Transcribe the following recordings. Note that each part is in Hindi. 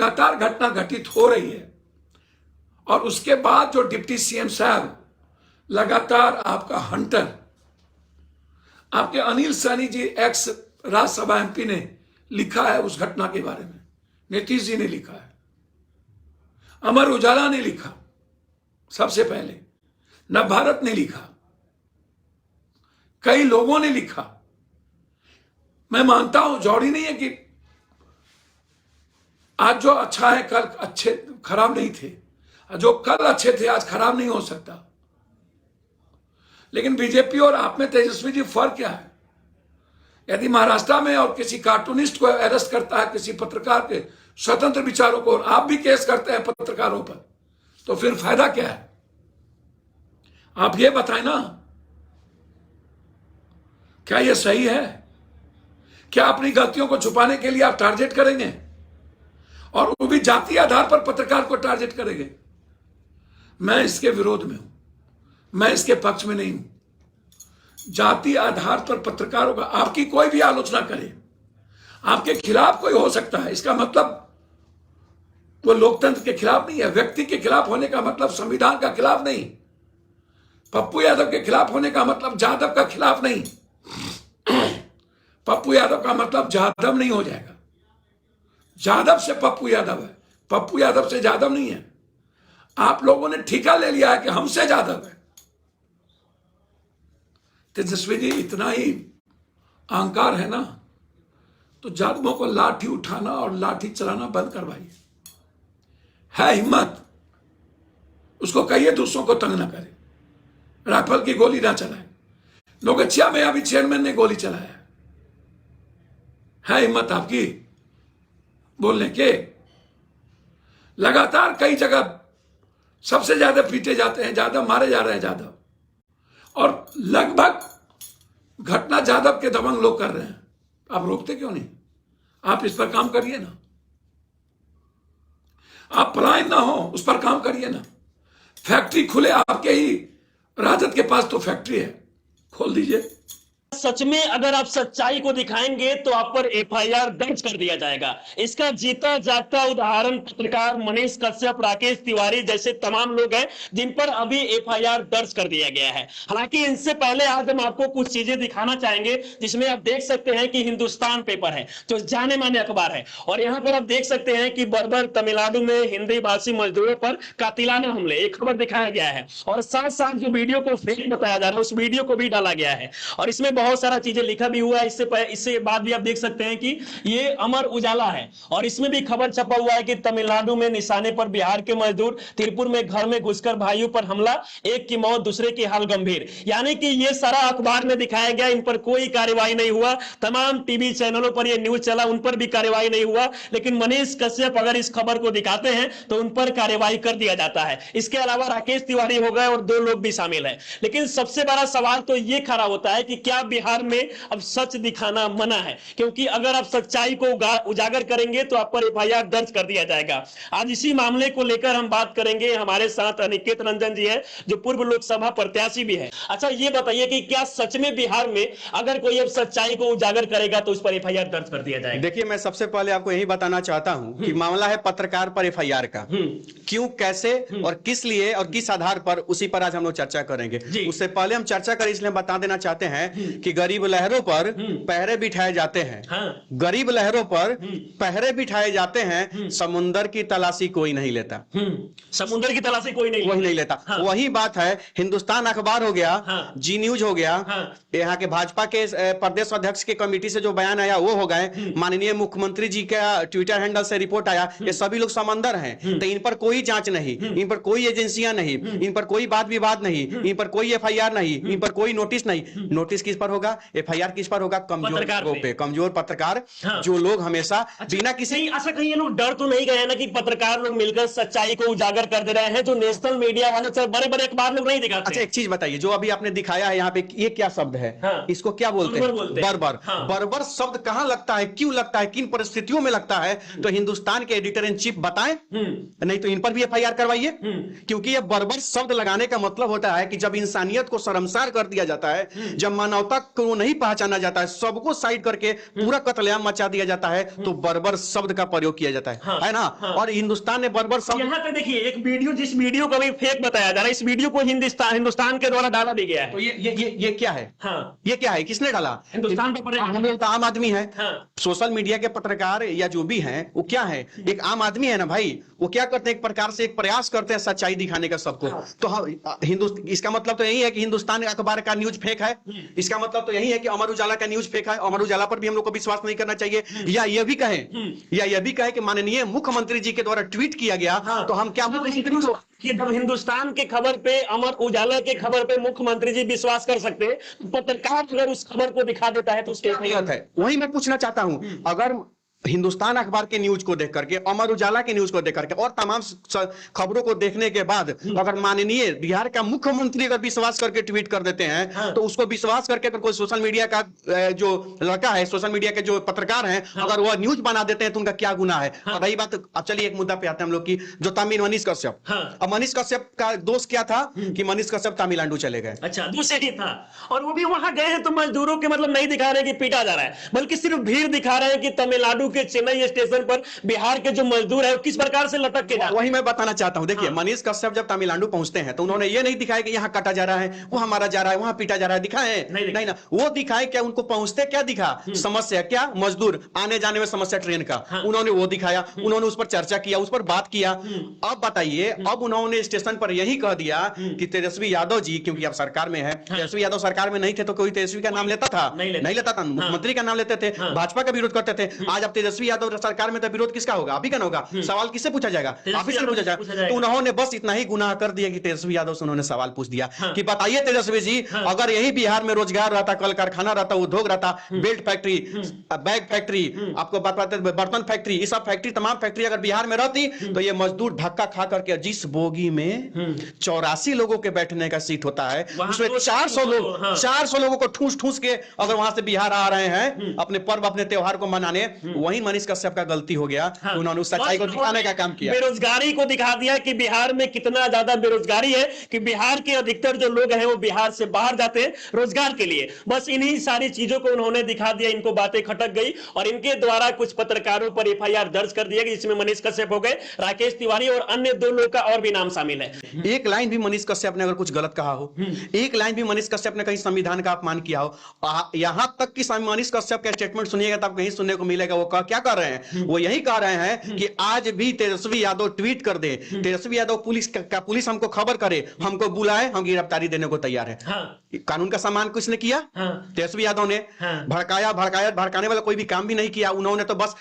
लगातार घटना घटित हो रही है, और उसके बाद जो डिप्टी सीएम साहब लगातार आपका हंटर, आपके अनिल सहनी जी एक्स राज्यसभा एमपी ने लिखा है उस घटना के बारे में, नीतीश जी ने लिखा है, अमर उजाला ने लिखा, सबसे पहले नवभारत ने लिखा, कई लोगों ने लिखा। मैं मानता हूं जरूरी नहीं है कि आज जो अच्छा है कल अच्छे खराब नहीं थे, जो कल अच्छे थे आज खराब नहीं हो सकता। लेकिन बीजेपी और आप में तेजस्वी जी फर्क क्या है? यदि महाराष्ट्र में और किसी कार्टूनिस्ट को अरेस्ट करता है, किसी पत्रकार के स्वतंत्र विचारों को, और आप भी केस करते हैं पत्रकारों पर, तो फिर फायदा क्या है? आप ये बताएं ना, क्या यह सही है? क्या अपनी गलतियों को छुपाने के लिए आप टारगेट करेंगे, और वो भी जाति आधार पर पत्रकार को टारगेट करेंगे? मैं इसके विरोध में हूं, मैं इसके पक्ष में नहीं हूं। जाति आधार पर पत्रकारों का, आपकी कोई भी आलोचना करे, आपके खिलाफ कोई हो सकता है, इसका मतलब वो लोकतंत्र के खिलाफ नहीं है। व्यक्ति के खिलाफ होने का मतलब संविधान का खिलाफ नहीं। पप्पू यादव के खिलाफ होने का मतलब जाधव का खिलाफ नहीं। पप्पू यादव का मतलब जाधव नहीं हो जाएगा। जाधव से पप्पू यादव है, पप्पू यादव से जाधव नहीं है। आप लोगों ने ठिका ले लिया है कि हमसे जाधव है। तेजस्वी जी, इतना ही अहंकार है ना, तो जाधवों को लाठी उठाना और लाठी चलाना बंद करवाइए। है हिम्मत, उसको कहिए दूसरों को तंग ना करे, राइफल की गोली ना चलाए। नौगछिया में अभी चेयरमैन ने गोली चलाया। है हिम्मत आपकी बोलने के? लगातार कई जगह सबसे ज्यादा पीटे जाते हैं जाधव, मारे जा रहे हैं जाधव, और लगभग घटना जाधव के दबंग लोग कर रहे हैं। आप रोकते क्यों नहीं? आप इस पर काम करिए ना, आप पलायन ना हो, उस पर काम करिए ना। फैक्ट्री खुले, आपके ही राजद के पास तो फैक्ट्री है, खोल दीजिए। सच में अगर आप सच्चाई को दिखाएंगे तो आप पर एफआईआर दर्ज कर दिया जाएगा। इसका जीता जागता उदाहरण पत्रकार मनीष कश्यप, राकेश तिवारी जैसे तमाम लोग हैं जिन पर अभी एफआईआर दर्ज कर दिया गया है। हालांकि इनसे पहले आज हम आपको कुछ चीजें दिखाना चाहेंगे, जिसमें आप देख सकते हैं कि हिंदुस्तान पेपर है जो जाने माने अखबार है, और यहां पर आप देख सकते हैं कि बर्बर तमिलनाडु में हिंदी भाषी मजदूरों पर कातिलाना हमले, एक खबर दिखाया गया है, और साथ साथ जो वीडियो को फेक बताया जा रहा है उस वीडियो को भी डाला गया है, और इसमें बहुत सारा चीजें लिखा भी हुआ है। इससे बाद भी आप देख सकते हैं कि ये अमर उजाला है, और इसमें भी खबर छपा हुआ है कि तमिलनाडु में निशाने पर बिहार के मजदूर, तिरुपुर में घर में घुसकर भाइयों पर हमला, एक की मौत दूसरे की हाल गंभीर। यानी कि ये सारा अखबार में दिखाया गया, इन पर कोई कार्रवाई नहीं हुआ। तमाम टीवी चैनलों पर ये न्यूज चला, उन पर भी कार्रवाई नहीं हुआ। लेकिन मनीष कश्यप अगर इस खबर को दिखाते हैं तो उन पर कार्रवाई कर दिया जाता है। इसके अलावा राकेश तिवारी हो गए और 2 लोग भी शामिल हैं। लेकिन सबसे बड़ा सवाल तो ये खड़ा होता है कि क्या बिहार में अब सच दिखाना मना है? क्योंकि अगर आप सच्चाई को उजागर करेंगे तो आप पर एफआईआर दर्ज कर दिया जाएगा। आज इसी मामले को लेकर हम बात करेंगे। हमारे साथ अनिकेत रंजन जी है जो पूर्व लोकसभा प्रत्याशी भी है। अच्छा, ये बताइए कि क्या सच में बिहार में अगर कोई अब सच्चाई को उजागर करेगा तो उस पर एफआईआर दर्ज कर दिया जाएगा? देखिए, मैं सबसे पहले आपको यही बताना चाहता हूं कि मामला है पत्रकार पर एफआईआर का। क्यों, कैसे और किस लिए और किस आधार पर, उसी पर आज हम लोग चर्चा करेंगे। उससे पहले हम चर्चा करें इसलिए बता देना चाहते हैं कि गरीब लहरों पर पहरे बिठाए जाते हैं। हाँ। गरीब लहरों पर पहरे बिठाए जाते हैं, समुंदर की तलाशी कोई नहीं लेता। समुंदर की तलाशी कोई नहीं लेता। हाँ। वही बात है, हिंदुस्तान अखबार हो गया, हाँ। जी न्यूज हो गया, हाँ। यहाँ के भाजपा के प्रदेश अध्यक्ष के कमेटी से जो बयान आया वो हो गए, माननीय मुख्यमंत्री जी का ट्विटर हैंडल से रिपोर्ट आया, ये सभी लोग समंदर हैं। तो इन पर कोई जांच नहीं, इन पर कोई एजेंसियां नहीं, इन पर कोई वाद विवाद नहीं, इन पर कोई एफआईआर नहीं, इन पर कोई नोटिस नहीं। नोटिस किस पर होगा, एफआईआर किस पर होगा? कमजोर लोगों पे, कमजोर पत्रकार, हाँ। जो लोग हमेशा बिना किसी, ऐसा कहीं लोग डर तो नहीं गए ना कि पत्रकार लोग मिलकर सच्चाई को उजागर कर दे रहे हैं, जो नेशनल मीडिया वाले बड़े बड़े अखबार लोग नहीं दिखाते? अच्छा, एक चीज बताइए, जो अभी आपने दिखाया है यहाँ पे, ये क्या शब्द है? हाँ। इसको क्या बोलते हैं? बर्बर। हाँ। बर्बर शब्द कहां लगता है, क्यों लगता है, किन परिस्थितियों में लगता है? तो हिंदुस्तान के एडिटर इन चीफ बताएं, नहीं तो इन पर भी एफआईआर करवाइए। क्योंकि ये बर्बर शब्द लगाने का मतलब होता है कि जब इंसानियत को शर्मसार कर दिया जाता है, जब मानवता मानवता को नहीं पहचाना जाता है, सबको साइड करके पूरा कत्लेआम मचा दिया जाता है, तो बर्बर शब्द का प्रयोग किया जाता है ना। और हिंदुस्तान ने बर्बर शब्द, यहाँ पे देखिए एक वीडियो, जिस वीडियो को भी फेक बताया जा रहा है, इस वीडियो को हिंदुस्तान के द्वारा डाला भी गया है। तो ये क्या है? ये क्या है? किसने डाला? हिंदुस्तान तो आम आदमी है। सोशल मीडिया के पत्रकार या जो भी हैं वो क्या है? एक आम आदमी है ना भाई। वो क्या करते हैं? एक प्रकार से एक प्रयास करते हैं सच्चाई दिखाने का सबको। तो इसका मतलब तो यही है कि हिंदुस्तान अखबार का न्यूज फेक है। इसका मतलब तो यही है कि अमर उजाला का न्यूज फेक है, अमर उजाला पर भी हम लोग को विश्वास नहीं करना चाहिए। या यह भी कहे कि माननीय मुख्यमंत्री जी के द्वारा ट्वीट किया गया, तो हम क्या कि जब हिंदुस्तान के खबर पे, अमर उजाला के खबर पे मुख्यमंत्री जी विश्वास कर सकते हैं, तो पत्रकार अगर उस खबर को दिखा देता है तो उसके गलत है। वही मैं पूछना चाहता हूं, अगर हिंदुस्तान अखबार के न्यूज को देख करके, अमर उजाला के न्यूज को देख करके और तमाम खबरों को देखने के बाद अगर माननीय बिहार का मुख्यमंत्री अगर विश्वास करके ट्वीट कर देते हैं, तो उसको विश्वास करके अगर कोई सोशल मीडिया का जो लड़का है, सोशल मीडिया के जो पत्रकार हैं, अगर वह न्यूज बना देते हैं तो उनका क्या गुनाह है? और रही बात, अब चलिए एक मुद्दा पे आते हैं हम लोग की, जो तमिल मनीष कश्यप। अब मनीष कश्यप का दोष क्या था कि मनीष कश्यप तमिलनाडु चले गए। अच्छा, दूसरे ही था, और वो भी वहां गए हैं तो मजदूरों के मतलब नहीं दिखा रहे कि पीटा जा रहा है, बल्कि सिर्फ भीड़ दिखा रहे हैं कि तमिलनाडु के चेन्नई स्टेशन पर बिहार के जो मजदूर है किस प्रकार से लटक के वही मैं बताना चाहता हूं। देखिए, मनीष कश्यप जब तमिलनाडु पहुंचते हैं तो उन्होंने ये नहीं दिखाया कि यहां काटा जा रहा है, वहां मारा जा रहा है, वहां पीटा जा रहा है, दिखाए नहीं ना। वो दिखाए क्या? उनको पहुंचते क्या दिखा? समस्या क्या? मजदूर आने जाने में समस्या ट्रेन का, उन्होंने वो दिखाया, उन्होंने उस पर चर्चा किया, उस पर बात किया। अब बताइए, अब उन्होंने स्टेशन पर यही कह दिया कि तेजस्वी यादव जी, क्योंकि अब सरकार में है, तेजस्वी यादव सरकार में नहीं थे तो कोई तेजस्वी का नाम लेता था? नहीं लेता था। मुख्यमंत्री का नाम लेते थे, भाजपा का विरोध करते थे। आज अब तेजस्वी यादव सरकार में तो विरोध किसका होगा? अभी का होगा। सवाल किससे पूछा जाएगा? आप ही से पूछा जाएगा। तो उन्होंने बस इतना ही गुनाह कर दिया कि तेजस्वी यादव से उन्होंने सवाल पूछ दिया कि बताइए तेजस्वी जी, अगर यही बिहार में रोजगार रहता, कल कारखाना रहता, उद्योग रहता, बेल्ट फैक्ट्री, बैग फैक्ट्री, आपको बताते बर्तन फैक्ट्री, ये सब फैक्ट्री, तमाम फैक्ट्री अगर बिहार में रहती तो ये मजदूर धक्का खा करके, जिस बोगी में 84 लोगों के बैठने का सीट होता है, उसमें 400 लोगों को ठूस ठूस के अगर वहां से बिहार आ रहे हैं अपने पर्व, अपने त्योहार को मनाने, वही मनीष कश्यप का गलती हो गया। उन्होंने सच्चाई को दिखाने का काम किया, बेरोजगारी को दिखा दिया कि बिहार में कितना ज्यादा बेरोजगारी है, कि बिहार के अधिकतर जो लोग हैं वो बिहार से बाहर जाते हैं रोजगार के लिए। बस इन्हीं सारी चीजों को उन्होंने दिखा दिया, इनको बातें खटक गई और इनके द्वारा कुछ पत्रकारों पर एफआईआर दर्ज कर दिया, जिसमें मनीष कश्यप हो गए, राकेश तिवारी और अन्य 2 लोग का और भी नाम शामिल है। एक लाइन भी मनीष कश्यप ने अगर कुछ गलत कहा हो, एक लाइन भी मनीष कश्यप ने कहीं संविधान का अपमान किया हो, यहां तक कि मनीष कश्यप का स्टेटमेंट सुनिएगा तब कहीं सुनने को मिलेगा वो क्या कर रहे हैं। वो यही कह रहे हैं कि आज भी तेजस्वी यादव ट्वीट कर दे, तेजस्वी यादव पुलिस हमको खबर करे, हमको बुलाए, हम गिरफ्तारी देने को तैयार है। कानून का सम्मान किसने किया? तेजस्वी यादव ने। भड़काने वाला कोई भी काम भी नहीं किया उन्होंने, तो बस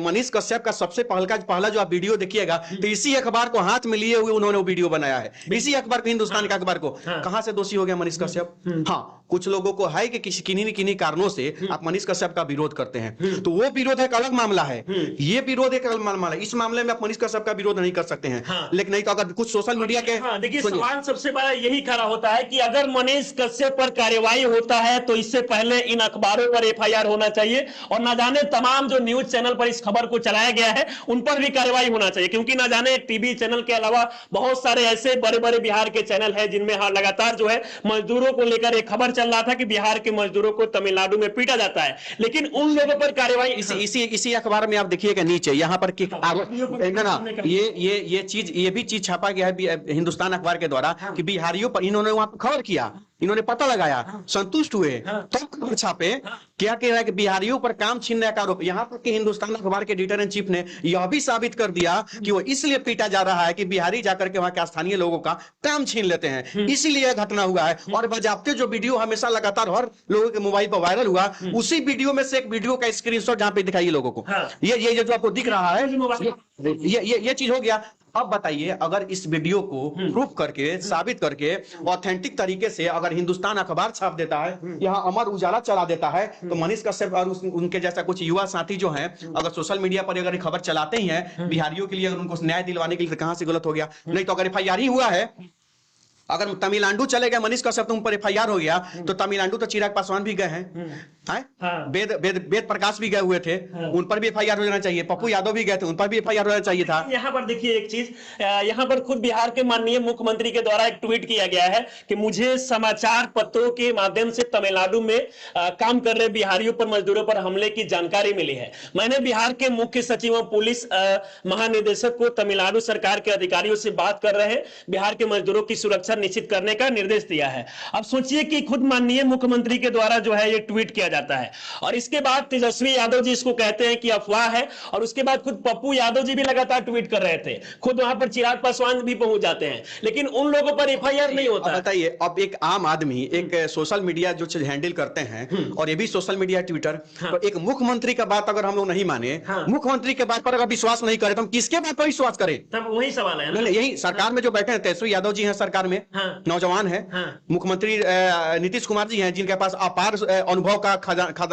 मनीष कश्यप का सबसे पहला जो आप वीडियो देखिएगा, तो इसी अखबार को हाथ में लिए हुए उन्होंने वो वीडियो बनाया है, इसी अखबार को, हिंदुस्तान का अखबार को। कहां से दोषी हो गया मनीष कश्यप? हाँ, कुछ लोगों को है कि किन्हीं कारणों से आप मनीष कश्यप का विरोध करते हैं, तो वो विरोध एक अलग मामला है, ये विरोध एक अलग मामला है। इस मामले में आप मनीष कश्यप का विरोध नहीं कर सकते हैं। लेकिन नहीं तो अगर कुछ सोशल मीडिया के, देखिए सवाल सबसे बड़ा यही खड़ा होता है कि अगर मनीष कश्यप पर कार्यवाही होता है तो इससे पहले इन अखबारों पर एफआईआर होना चाहिए, और ना जाने तमाम जो न्यूज चैनल पर इस खबर को चलाया गया है उन पर भी कार्यवाही होना चाहिए, क्योंकि ना जाने टीवी चैनल के अलावा बहुत सारे ऐसे बड़े बड़े बिहार के चैनल है जिनमें लगातार जो है मजदूरों को लेकर एक खबर चल रहा था कि बिहार के मजदूरों को तमिलनाडु में पीटा जाता है, लेकिन उन लोगों पर कार्यवाही इसी अखबार में आप देखिएगा नीचे यहाँ पर ये भी चीज छापा गया है हिंदुस्तान अखबार के द्वारा कि बिहारियों पर इन्होंने वहां पर खबर किया, इन्होंने पता लगाया, संतुष्ट हुए, तब खबर छापे। क्या कह रहा है कि बिहारियों पर काम छीनने का आरोप। यहां तक कि हिंदुस्तान अखबार के एडिटर इन चीफ ने यह भी साबित कर दिया कि वो इसलिए पीटा जा रहा है कि बिहारी जाकर के वहां के स्थानीय लोगों का काम छीन लेते हैं, इसीलिए यह घटना हुआ है। और बाजाबते जो वीडियो हमेशा लगातार हर लोगों के मोबाइल पर वायरल हुआ, उसी वीडियो में से एक वीडियो का स्क्रीनशॉट जहां पे दिखाइए लोगों को, ये जो आपको दिख रहा है, ये चीज हो गया। अब बताइए, अगर इस वीडियो को प्रूफ करके, साबित करके, ऑथेंटिक तरीके से अगर हिंदुस्तान अखबार छाप देता है, यहाँ अमर उजाला चला देता है, तो मनीष कश्यप और उनके जैसा कुछ युवा साथी जो हैं, अगर सोशल मीडिया पर अगर खबर चलाते ही हैं बिहारियों के लिए, अगर उनको न्याय दिलवाने के लिए, तो कहां से गलत हो गया? नहीं तो अगर एफआईआर ही हुआ है, अगर तमिलनाडु चले गए मनीष कश्यप तुम पर एफआईआर हो गया, तो तमिलनाडु तो चिराग पासवान भी गए हैं, वेद प्रकाश भी गए हुए थे, उन पर भी एफआईआर हो जाना चाहिए। पप्पू यादव भी गए थे, उन पर भी एफआईआर होना चाहिए था। यहाँ पर देखिए एक चीज, यहाँ पर खुद बिहार के माननीय मुख्यमंत्री के द्वारा एक ट्वीट किया गया है कि मुझे समाचार पत्रों के माध्यम से तमिलनाडु में काम कर रहे बिहारियों पर, मजदूरों पर हमले की जानकारी मिली है। मैंने बिहार के मुख्य सचिव और पुलिस महानिदेशक को तमिलनाडु सरकार के अधिकारियों से बात कर रहे हैं, बिहार के मजदूरों की सुरक्षा निश्चित करने का निर्देश दिया है। अब सोचिए कि खुद माननीय मुख्यमंत्री के द्वारा जो है ये ट्वीट किया जाता है, और इसके बाद तेजस्वी यादव जी इसको कहते हैं कि अफवाह है, और उसके बाद खुद पप्पू यादव जी भी लगातार ट्वीट कर रहे थे, खुद वहां पर चिराग पासवान भी पहुंच जाते हैं, लेकिन उन लोगों पर एफआईआर नहीं होता। बताइए, अब एक आम आदमी एक सोशल मीडिया जो चीज हैंडल करते हैं, और ये भी सोशल मीडिया ट्विटर, तो एक मुख्यमंत्री का बात अगर हम लोग नहीं माने, मुख्यमंत्री के बात पर अगर विश्वास नहीं करे, तो हम किसके बात पर विश्वास करें? तब वही सवाल है ना? यही सरकार में जो बैठे हैं, तेजस्वी यादव जी हैं सरकार में, नौजवान है, मुख्यमंत्री नीतीश कुमार जी हैं जिनके पास अपार अनुभव का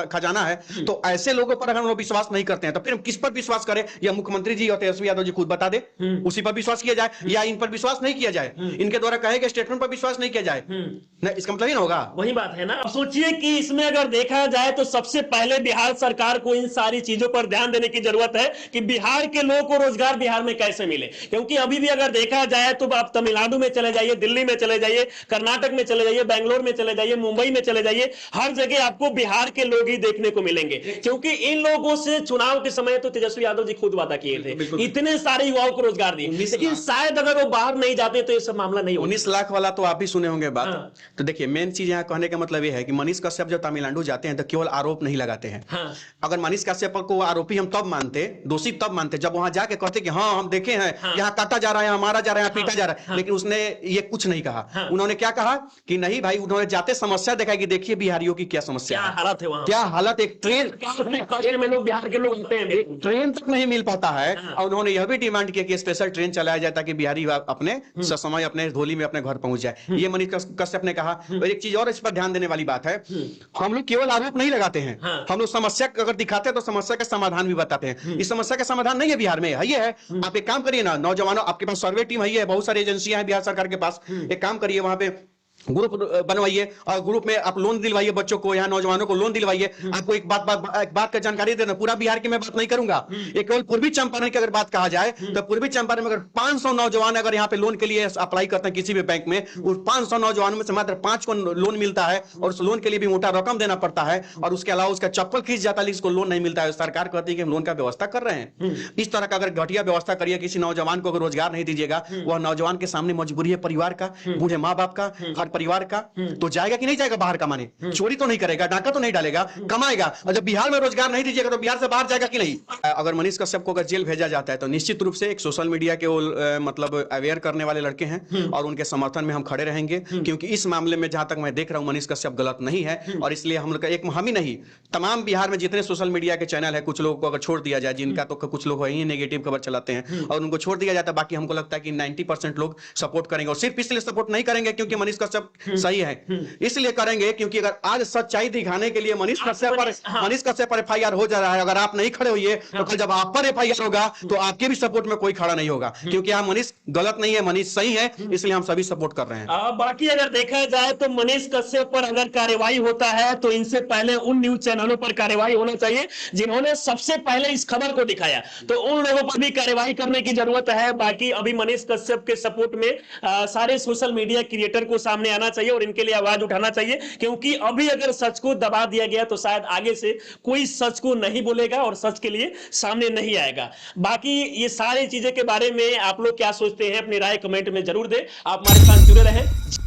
खजाना है, तो ऐसे लोगों पर अगर हम लोग विश्वास नहीं करते हैं, तो फिर हम किस पर विश्वास करें? या मुख्यमंत्री जी और तेजस्वी यादव जी खुद बता दे, उसी पर विश्वास किया जाए, या इन पर विश्वास नहीं किया जाए, इनके द्वारा कहे गए स्टेटमेंट पर विश्वास नहीं किया जाए? नहीं, इसका मतलब ही ना होगा। वही बात है ना। अब सोचिए कि इसमें अगर देखा जाए तो सबसे पहले बिहार सरकार को इन सारी चीजों पर ध्यान देने की जरूरत है कि बिहार के लोगों को रोजगार बिहार में कैसे मिले, क्योंकि अभी भी अगर देखा जाए तो आप तमिलनाडु में चले जाइए, दिल्ली में चले जाइए, कर्नाटक में चले जाइए, बेंगलोर में चले जाइए, मुंबई में चले जाइए, हर जगह आपको बिहार के लोग ही देखने को मिलेंगे, क्योंकि इन लोगों से चुनाव के समय तो तेजस्वी यादव जी खुद वादा किए थे, इतने सारे युवाओं को रोजगार दिए, लेकिन शायद अगर वो बाहर नहीं जाते तो ये सब मामला नहीं होता। 19 लाख वाला तो आप भी सुने होंगे बात। तो देखिए, मेन चीज यहाँ कहने का मतलब ये है कि मनीष कश्यप जब तमिलनाडु जाते हैं तो केवल आरोप नहीं लगाते हैं। अगर मनीष कश्यप को आरोपी हम तब मानते, दोषी तब मानते, जब वहां जाके कहते कि हाँ हम देखे हैं, यहाँ काटा जा रहा है, मारा जा रहा है, पीटा जा रहा है, लेकिन उसने ये कुछ नहीं कहा। उन्होंने क्या कहा कि नहीं भाई, उन्होंने जाते समस्या दिखाई कि देखिए बिहारियों की क्या समस्या है, हालत है वहां, क्या हालत, एक ट्रेन में लोग बिहार के लोग आते हैं, ट्रेन तक नहीं मिल पाता है। और उन्होंने यह भी डिमांड किया कि स्पेशल ट्रेन चलाया जाए ताकि बिहारी अपने समय अपने धोली में अपने घर पहुंच जाए। ये मनीष कश्यप ने कहा। और एक चीज और इस पर ध्यान देने वाली बात है, हम लोग केवल आरोप नहीं लगाते हैं, हम लोग समस्या अगर दिखाते हैं तो समस्या का समाधान भी बताते हैं। इस समस्या का समाधान नहीं है बिहार में, ये है आप एक काम करिए ना, नौजवानों आपके पास सर्वे टीम है, बहुत सारी एजेंसियां हैं बिहार सरकार के पास, एक काम करिए वहां पे ग्रुप बनवाइए और ग्रुप में आप लोन दिलवाइए बच्चों को, यहाँ नौजवानों को लोन दिलवाइए। आपको एक बात का जानकारी देना, पूरा बिहार की मैं बात नहीं करूंगा, एक केवल पूर्वी चंपारण की अगर बात कहा जाए तो पूर्वी चंपारण में अगर 500 नौजवान अगर यहाँ पे लोन के लिए अप्लाई करते हैं किसी भी बैंक में, उस 500 नौजवानों में से मात्र 5 को लोन मिलता है, और उस लोन के लिए भी मोटा रकम देना पड़ता है, और उसके अलावा उसका चप्पल खींच जाता है, इसको लोन नहीं मिलता है। सरकार कहती है कि हम लोन का व्यवस्था कर रहे हैं। इस तरह का अगर घटिया व्यवस्था करिए, किसी नौजवान को अगर रोजगार नहीं दीजिएगा, वह नौजवान के सामने मजबूरी है परिवार का, बूढ़े माँ बाप का, हर परिवार का, तो जाएगा कि नहीं जाएगा बाहर कमाने? चोरी तो नहीं करेगा, डाका तो नहीं डालेगा, कमाएगा। और जब बिहार में रोजगार नहीं दीजिएगा तो बिहार से बाहर जाएगा कि नहीं? अगर मनीष कश्यप को अगर जेल भेजा जाता है तो निश्चित रूप से एक सोशल मीडिया के मतलब अवेयर करने वाले लड़के हैं, और उनके समर्थन में हम खड़े रहेंगे, क्योंकि इस मामले में जहां तक मैं देख रहा हूं मनीष कश्यप गलत नहीं है। और इसलिए हम लोग का एक, हम ही नहीं, तमाम बिहार में जितने सोशल मीडिया के चैनल है, कुछ लोगों को अगर छोड़ दिया जाए, जिनका तो कुछ लोग ही नेगेटिव खबर चलाते हैं, और उनको छोड़ दिया जाता है, बाकी हमको लगता है कि 90% लोग सपोर्ट करेंगे। और सिर्फ इसलिए सपोर्ट नहीं करेंगे क्योंकि मनीष कश्यप सही है, इसलिए करेंगे क्योंकि अगर आज सच्चाई दिखाने के लिए मनीष कश्यप पर एफआईआर हो जा रहा है, अगर आप नहीं खड़े होइए तो कल जब आप पर एफआईआर होगा तो आपके भी सपोर्ट में कोई खड़ा नहीं होगा, क्योंकि यहाँ मनीष गलत नहीं है, मनीष सही है, इसलिए हम सभी सपोर्ट कर रहे हैं। बाकी अगर देखा जाए तो मनीष कश्यप पर अगर कार्रवाई होता है तो इनसे पहले उन न्यूज चैनलों पर कार्रवाई होना चाहिए जिन्होंने सबसे पहले इस खबर को दिखाया, तो उन लोगों पर भी कार्रवाई करने की जरूरत है। बाकी अभी मनीष कश्यप के सपोर्ट में सारे सोशल मीडिया क्रिएटर को सामने आना चाहिए और इनके लिए आवाज उठाना चाहिए, क्योंकि अभी अगर सच को दबा दिया गया तो शायद आगे से कोई सच को नहीं बोलेगा और सच के लिए सामने नहीं आएगा। बाकी ये सारी चीजें के बारे में आप लोग क्या सोचते हैं, अपनी राय कमेंट में जरूर दें। आप हमारे साथ जुड़े रहें।